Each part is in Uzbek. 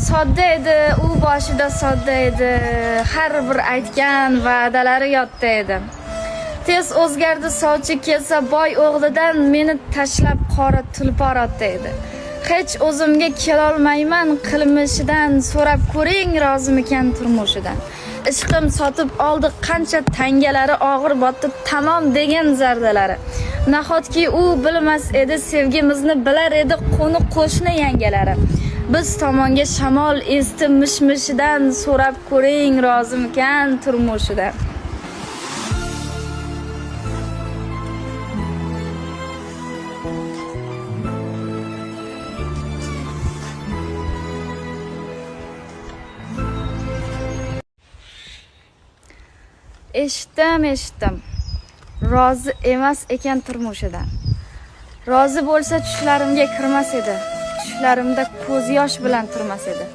Sodda edi, u boshida sodda edi. Har bir aytgan va'dalari yodda edi. Tez o'zgardi sovchi kelsa boy o'g'lidan, meni tashlab qora tulpor otdi edi. Hech o'zimga kelolmayman qilmishidan, so'rab ko'ring rozimikan turmushidan. Ishqim sotib oldi qancha tangalari, og'ir botdi tamom degan zardalari. Nahotki u bilmas edi, sevgimizni bilar edi qo'ni qo'shni yangalari. Biz tomonga shamol esdi mishmishidan, so'rab ko'ring rozimikan turmushidan. Eshitdim. Rozi emas ekan turmushidan. Rozi bo'lsa tushlarimga kirmas edi. Tushlarimda ko'z yosh bilan turmas edi.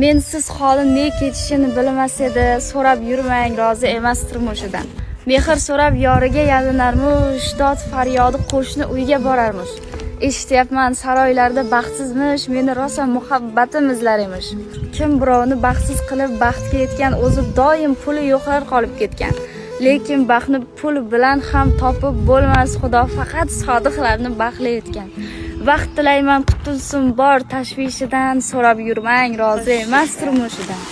Mensiz holi ne kechishini bilmas edi. So'rab yurmang rozi emas turmushidan. Mehr so'rab yoriga yalinarmish, dod faryodi qo'shni uyga borarmish. Eshityapman saroylarda baxtsizmish, meni rosa muhabbatim izlar emish. Kim birovni baxtsiz qilib baxtga yetgan, o'zi doim puli yo'qlar qolib ketgan. Lekin baxtni pul bilan ham topib bo'lmas, Xudo faqat sodiqlarni baxtli etgan. Vaqt tilayman qutulsin bor tashvishidan, so'rab yurmang rozi emas turmushidan.